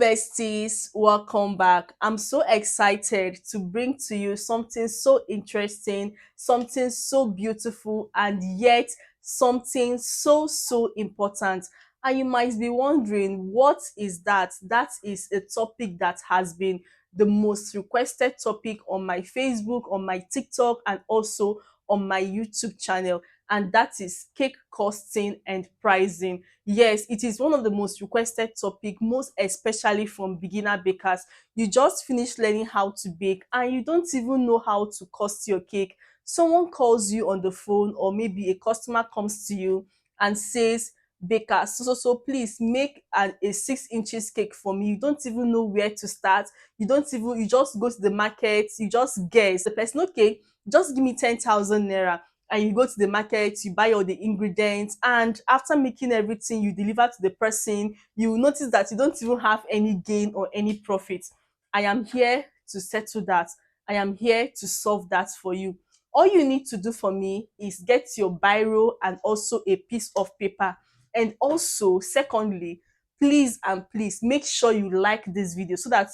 Besties, welcome back. I'm so excited to bring to you something so interesting, something so beautiful, and yet something so important. And you might be wondering, what is that? That is a topic that has been the most requested topic on my Facebook, on my TikTok, and also on my YouTube channel. And that is cake costing and pricing. Yes, it is one of the most requested topic, most especially from beginner bakers. You just finished learning how to bake and you don't even know how to cost your cake. Someone calls you on the phone, or maybe a customer comes to you and says, baker, so please make a 6 inches cake for me. You don't even know where to start. You just go to the market, you just guess the person, okay, just give me 10,000 naira, and you go to the market, you buy all the ingredients, and after making everything, you deliver to the person. You will notice that you don't even have any gain or any profit. I am here to settle that. I am here to solve that for you. All you need to do for me is get your biro and also a piece of paper. And also, secondly, please and please make sure you like this video so that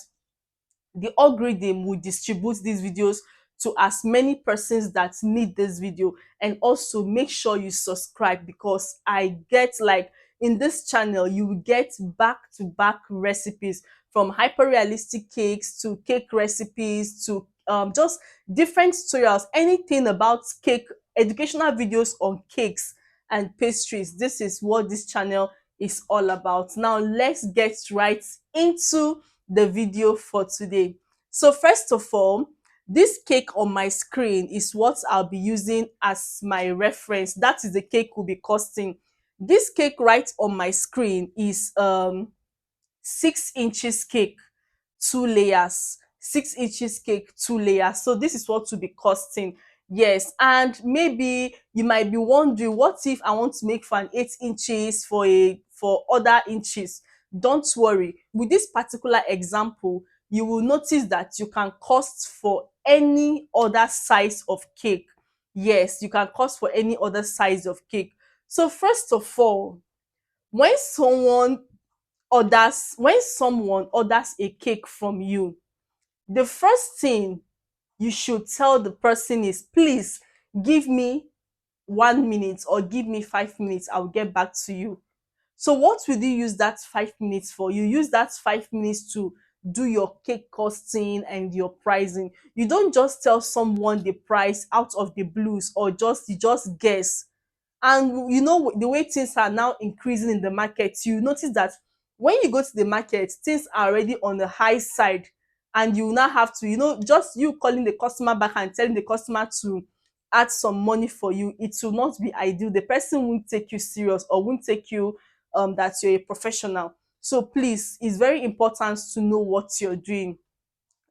the algorithm will distribute these videos to as many persons that need this video. And also make sure you subscribe, because I get, like, in this channel you will get back to back recipes, from hyper realistic cakes to cake recipes to just different tutorials, anything about cake, educational videos on cakes and pastries. This is what this channel is all about. Now let's get right into the video for today. So first of all, this cake on my screen is what I'll be using as my reference. That is the cake we'll be costing. This cake right on my screen is 6 inches cake, 2 layers. 6 inches cake, 2 layers. So this is what will be costing. Yes, and maybe you might be wondering, what if I want to make for an 8 inches for other inches? Don't worry. With this particular example, you will notice that you can cost for any other size of cake. Yes, you can cost for any other size of cake. So first of all, when someone orders a cake from you, the first thing you should tell the person is, please give me 1 minute or give me 5 minutes, I'll get back to you. So what will you use that 5 minutes for? You use that 5 minutes to do your cake costing and your pricing. You don't just tell someone the price out of the blues, or you just guess. And you know, the way things are now increasing in the market, you notice that when you go to the market, things are already on the high side, and you now have to, just you calling the customer back and telling the customer to add some money for you, it will not be ideal. The person won't take you serious, or won't take you that you're a professional. So please, it's very important to know what you're doing.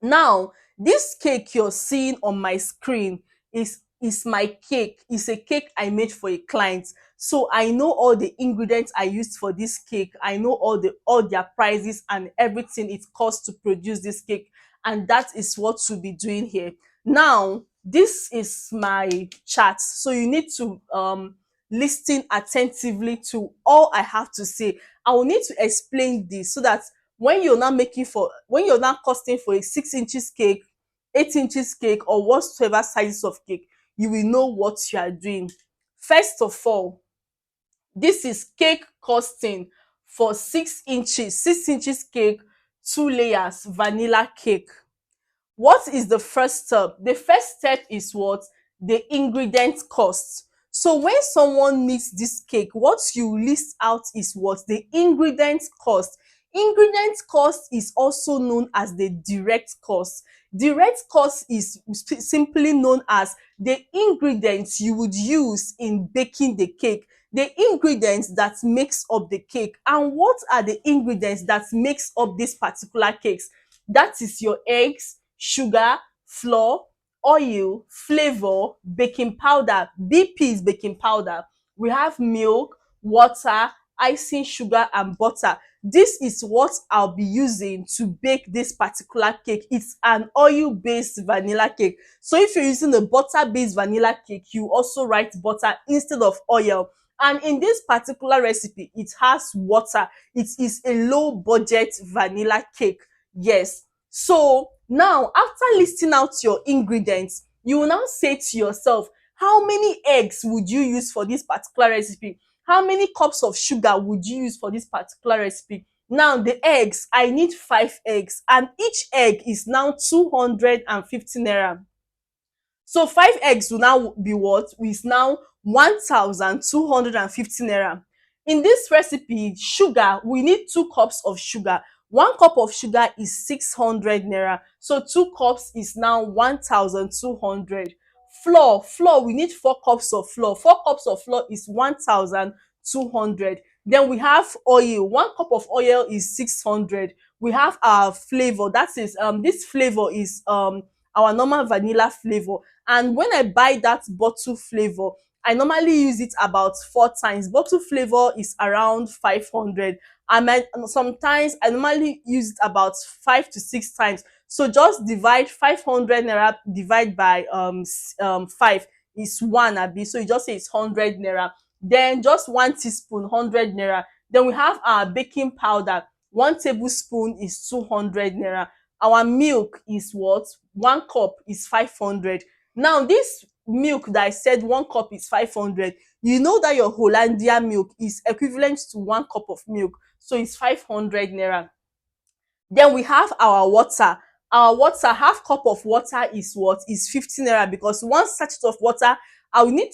Now, this cake you're seeing on my screen is my cake. It's a cake I made for a client. So I know all the ingredients I used for this cake. I know all their prices and everything it costs to produce this cake. And that is what we'll be doing here. Now, this is my chart. So you need to listen attentively to all I have to say. I will need to explain this so that when you're now costing for a 6 inches cake, 8 inches cake, or whatsoever sizes of cake, you will know what you are doing. First of all, this is cake costing for 6 inches cake, 2 layers, vanilla cake. What is the first step? The first step is what? The ingredient cost. So when someone needs this cake, what you list out is what? The ingredient cost. Ingredient cost is also known as the direct cost. Direct cost is simply known as the ingredients you would use in baking the cake, the ingredients that makes up the cake. And what are the ingredients that makes up this particular cakes? That is your eggs, sugar, flour, oil, flavor, baking powder. BP is baking powder. We have milk, water, icing sugar, and butter. This is what I'll be using to bake this particular cake. It's an oil-based vanilla cake. So if you're using a butter-based vanilla cake, you also write butter instead of oil. And in this particular recipe, it has water. It is a low budget vanilla cake. Yes. So now, after listing out your ingredients, you will now say to yourself, how many eggs would you use for this particular recipe? How many cups of sugar would you use for this particular recipe? Now, the eggs, I need 5 eggs, and each egg is now 250 naira. So 5 eggs will now be what? Is now 1,250 naira. In this recipe, sugar, we need 2 cups of sugar. 1 cup of sugar is 600 naira. So 2 cups is now 1,200. Flour, we need 4 cups of flour. 4 cups of flour is 1,200. Then we have oil. 1 cup of oil is 600. We have our flavor. That is this flavor is our normal vanilla flavor. And when I buy that bottle flavor, I normally use it about 4 times. Bottle flavor is around 500. Sometimes I normally use it about 5 to 6 times. So just divide 500 naira divide by 5 is 1 abi. So you just say it's 100 naira. Then just 1 teaspoon, 100 naira. Then we have our baking powder. 1 tablespoon is 200 naira. Our milk is what? 1 cup is 500. Now this milk that I said 1 cup is 500, you know that your Hollandia milk is equivalent to 1 cup of milk, so it's 500 naira. Then we have our water. Our water, half cup of water is what? Is 50 naira, because one sachet of water, I will need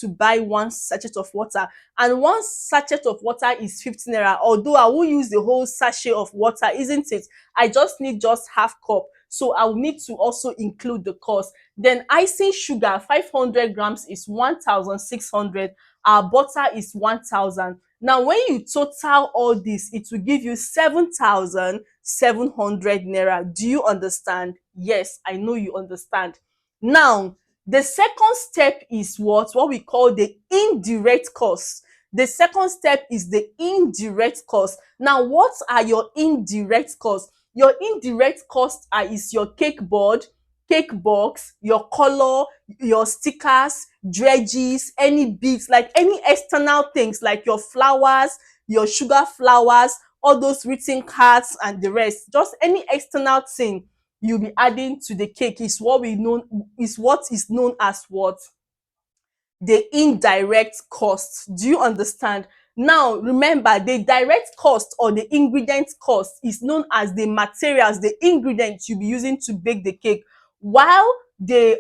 to buy one sachet of water, and one sachet of water is 50 naira. Although I will use the whole sachet of water, isn't it? I just need just half cup. So I will need to also include the cost. Then icing sugar, 500 grams is 1,600. Our butter is 1,000. Now, when you total all this, it will give you 7,700 naira. Do you understand? Yes, I know you understand. Now, the second step is what? What we call the indirect cost. The second step is the indirect cost. Now, what are your indirect costs? Your indirect costs is your cake board, cake box, your color, your stickers, dredges, any beads, like any external things like your flowers, your sugar flowers, all those written cards and the rest. Just any external thing you'll be adding to the cake is what is known as what? The indirect cost. Do you understand? Now, remember, the direct cost or the ingredient cost is known as the materials, the ingredients you'll be using to bake the cake, while the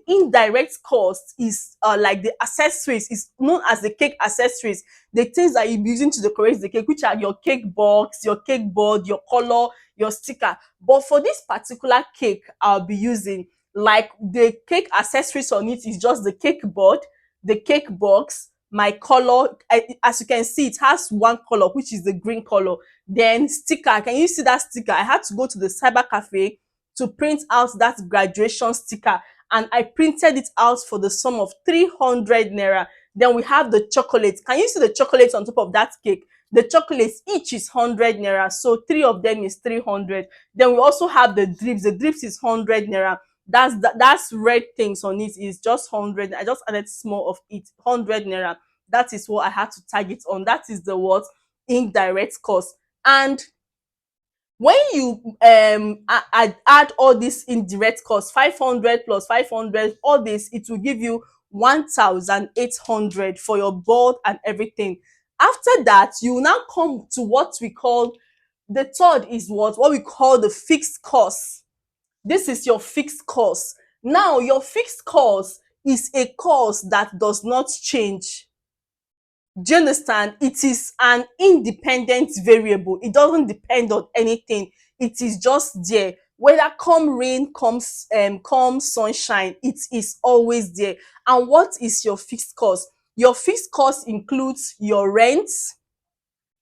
indirect cost is like the accessories, is known as the cake accessories, the things that you'll be using to decorate the cake, which are your cake box, your cake board, your color, your sticker. But for this particular cake I'll be using, like the cake accessories on it is just the cake board, the cake box, my color. As you can see, it has one color, which is the green color. Then sticker, can you see that sticker? I had to go to the cyber cafe to print out that graduation sticker, and I printed it out for the sum of 300 naira. Then we have the chocolate. Can you see the chocolate on top of that cake? The chocolates each is 100 naira, so 3 of them is 300. Then we also have the drips. The drips is 100 naira. That's red things on it is just 100. I just added small of it, 100 naira. That is what I had to target on. That is the what? Indirect cost. And when you add all this indirect cost, 500 plus 500, all this, it will give you 1,800 for your board and everything. After that, you will now come to what we call, the third is what we call the fixed cost. This is your fixed cost. Now, your fixed cost is a cost that does not change. Do you understand? It is an independent variable. It doesn't depend on anything. It is just there. Whether come rain, come sunshine, it is always there. And what is your fixed cost? Your fixed cost includes your rent,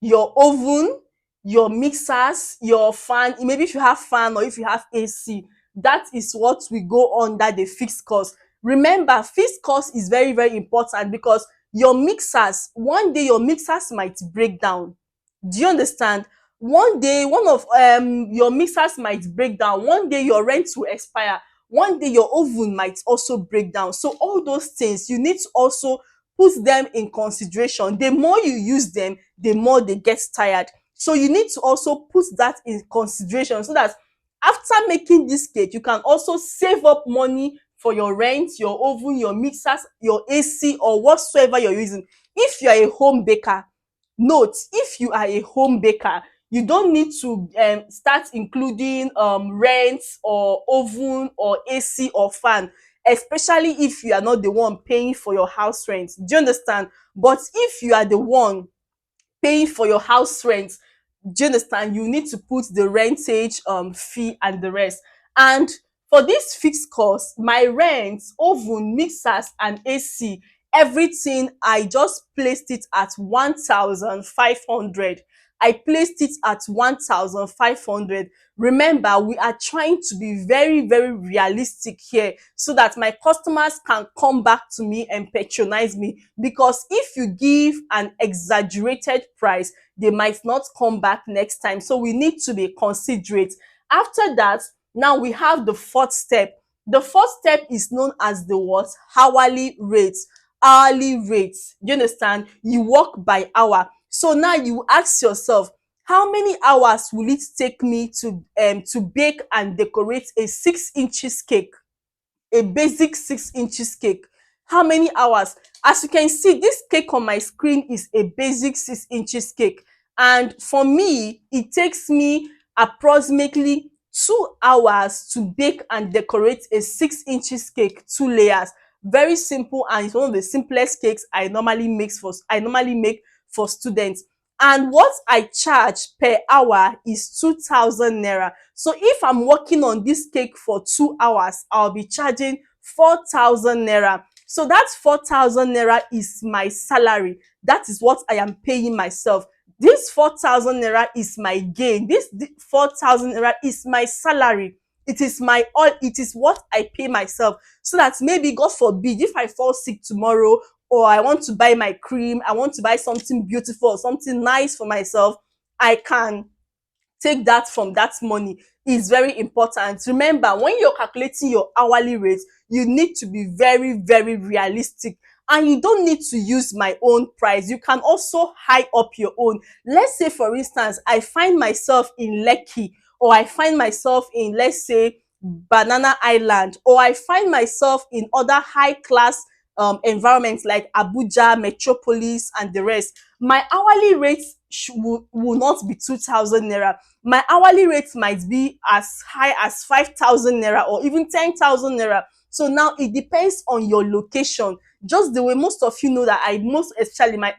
your oven, your mixers, your fan, maybe if you have fan or if you have AC, that is what we go under the fixed cost. Remember, fixed cost is very, very important, because your mixers, one day your mixers might break down. Do you understand? One day, one of your mixers might break down. One day your rent will expire. One day your oven might also break down. So all those things you need to also put them in consideration. The more you use them, the more they get tired. So you need to also put that in consideration, so that after making this cake, you can also save up money for your rent, your oven, your mixers, your AC, or whatsoever you're using. If you are a home baker, note, if you are a home baker, you don't need to start including rent or oven or AC or fan, especially if you are not the one paying for your house rent. Do you understand? But if you are the one paying for your house rent, do you understand, you need to put the rentage fee and the rest. And for this fixed cost, my rent, oven, mixers and AC, everything, I just placed it at 1,500. I placed it at 1,500. Remember, we are trying to be very, very realistic here, so that my customers can come back to me and patronize me. Because if you give an exaggerated price, they might not come back next time. So we need to be considerate. After that, now we have the fourth step. The fourth step is known as the what? Hourly rate. Hourly rate. Do you understand? You work by hour. So now you ask yourself, how many hours will it take me to bake and decorate a 6 inches cake? A basic 6 inches cake. How many hours? As you can see, this cake on my screen is a basic 6 inches cake. And for me, it takes me approximately 2 hours to bake and decorate a 6 inches cake, 2 layers. Very simple, and it's one of the simplest cakes I normally make for students. And what I charge per hour is 2,000 naira. So if I'm working on this cake for 2 hours, I'll be charging 4,000 naira. So that 4,000 naira is my salary. That is what I am paying myself. This 4,000 naira is my gain. This 4,000 naira is my salary. It is my all. It is what I pay myself. So that maybe, God forbid, if I fall sick tomorrow, or I want to buy my cream, I want to buy something beautiful or something nice for myself, I can take that from that money. Is very important. Remember, when you're calculating your hourly rate, you need to be very, very realistic. And you don't need to use my own price. You can also high up your own. Let's say, for instance, I find myself in Lekki, or I find myself in, let's say, Banana Island, or I find myself in other high class environments like Abuja, Metropolis, and the rest. My hourly rate will not be 2,000 naira. My hourly rate might be as high as 5,000 naira or even 10,000 naira. So now it depends on your location. Just the way most of you know that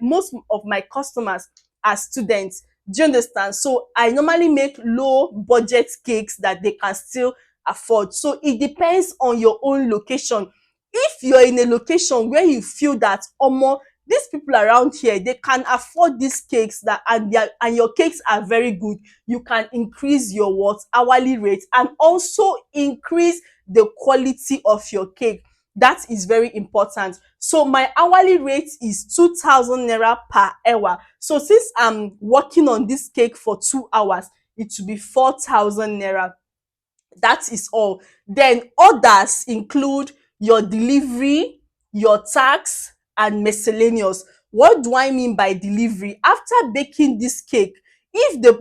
most of my customers are students. Do you understand? So I normally make low budget cakes that they can still afford. So it depends on your own location. If you're in a location where you feel that, omo, these people around here, they can afford these cakes, and your cakes are very good, you can increase your what? Hourly rate, and also increase the quality of your cake. That is very important. So my hourly rate is 2,000 naira per hour. So since I'm working on this cake for 2 hours, it will be 4,000 naira. That is all. Then others include your delivery, your tax, and miscellaneous. What do I mean by delivery? After baking this cake,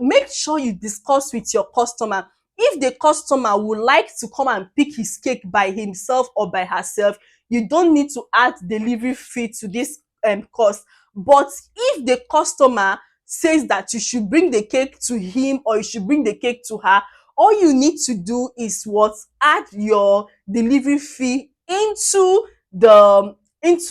make sure you discuss with your customer. If the customer would like to come and pick his cake by himself or by herself, you don't need to add delivery fee to this cost. But if the customer says that you should bring the cake to him, or you should bring the cake to her, all you need to do is what? Add your delivery fee into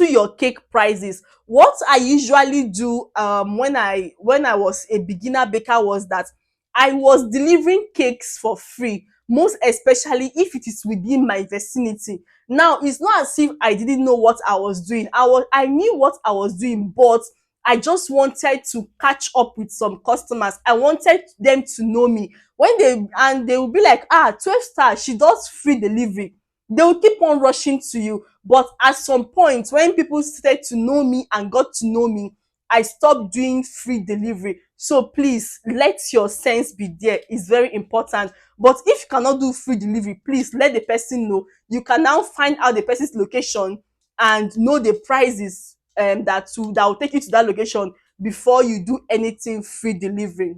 your cake prices. What I usually do when I was a beginner baker was that I was delivering cakes for free, most especially if it is within my vicinity. Now, it's not as if I didn't know what I was doing. I knew what I was doing, but I just wanted to catch up with some customers. I wanted them to know me. They will be like, 12 stars, she does free delivery. They will keep on rushing to you. But at some point, when people started to know me and got to know me, I stopped doing free delivery. So please, let your sense be there. It's very important. But if you cannot do free delivery, please let the person know. You can now find out the person's location and know the prices that will take you to that location before you do anything free delivery.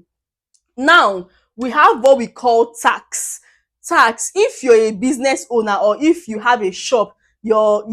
Now, we have what we call tax. Tax, if you're a business owner or if you have a shop, your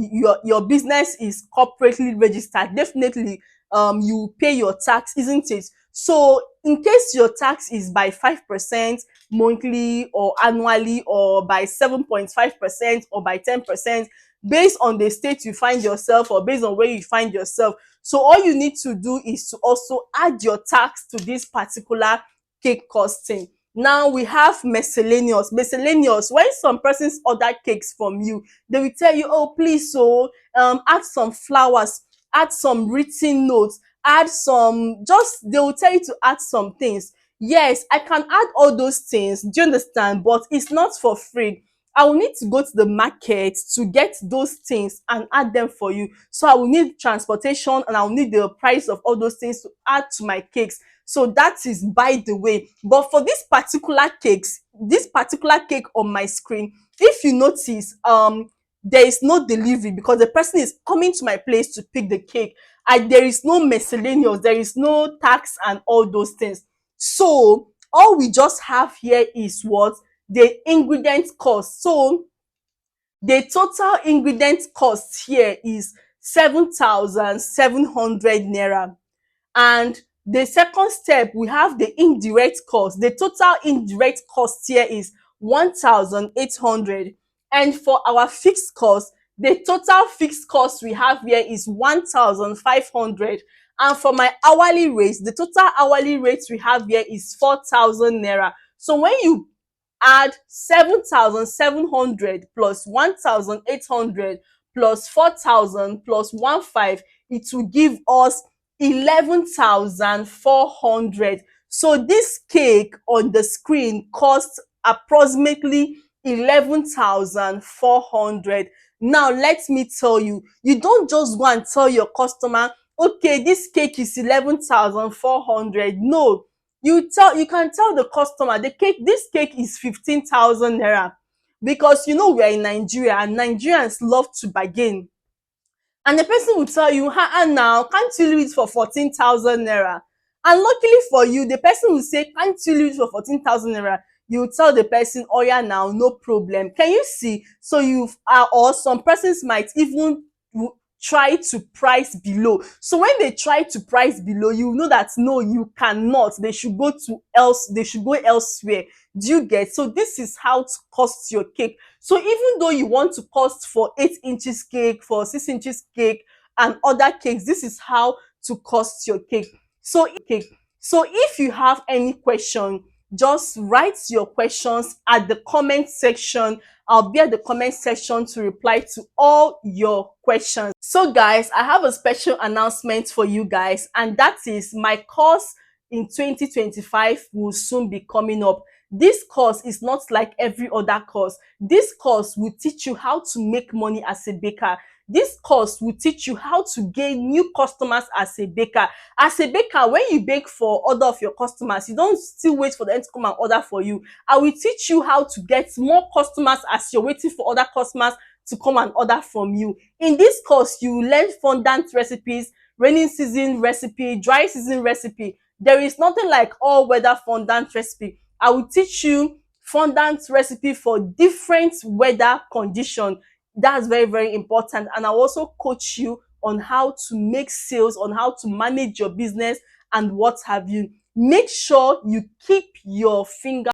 business is corporately registered, definitely you pay your tax, isn't it? So in case your tax is by 5% monthly or annually, or by 7.5% or by 10%, based on the state you find yourself or based on where you find yourself, so all you need to do is to also add your tax to this particular cake costing. Now we have miscellaneous. Miscellaneous, when some persons order cakes from you, they will tell you, oh please, so add some flowers, add some written notes, add some, just they will tell you to add some things. Yes, I can add all those things, do you understand? But it's not for free. I will need to go to the market to get those things and add them for you. So I will need transportation and I will need the price of all those things to add to my cakes. So that is by the way. But for this particular cakes, this particular cake on my screen, if you notice, there is no delivery because the person is coming to my place to pick the cake. There is no miscellaneous, there is no tax and all those things. So all we just have here is what? The ingredient cost. So the total ingredient cost here is 7,700 naira. And the second step, we have the indirect cost. The total indirect cost here is 1,800. And for our fixed cost, the total fixed cost we have here is 1,500. And for my hourly rate, the total hourly rate we have here is 4,000 naira. So when you add 7,700 plus 1,800 plus 4,000 plus 1,500, it will give us 11,400. So this cake on the screen costs approximately 11,400. Now let me tell you, you don't just go and tell your customer, okay, this cake is 11,400. No, you can tell the customer this cake is 15,000 naira, because you know we are in Nigeria and Nigerians love to bargain. And the person will tell you, now, can't you leave it for 14,000 naira? And luckily for you, the person will say, can't you leave it for 14,000 naira? You will tell the person, oh yeah, now, no problem. Can you see? So or some persons might even try to price below. So when they try to price below, you know that no, you cannot. They should go elsewhere. Do you get? So this is how to cost your cake. So even though you want to cost for 8 inches cake, for 6 inches cake and other cakes, this is how to cost your cake. So if you have any question, just write your questions at the comment section. I'll be at the comment section to reply to all your questions. So guys, I have a special announcement for you guys, and that is my course in 2025 will soon be coming up. This course is not like every other course. This course will teach you how to make money as a baker. This course will teach you how to gain new customers as a baker. As a baker, when you bake for order of your customers, you don't still wait for them to come and order for you. I will teach you how to get more customers as you're waiting for other customers to come and order from you. In this course, you will learn fondant recipes, rainy season recipe, dry season recipe. There is nothing like all weather fondant recipe. I will teach you fondant recipe for different weather condition. That's very, very important. And I'll also coach you on how to make sales, on how to manage your business and what have you. Make sure you keep your finger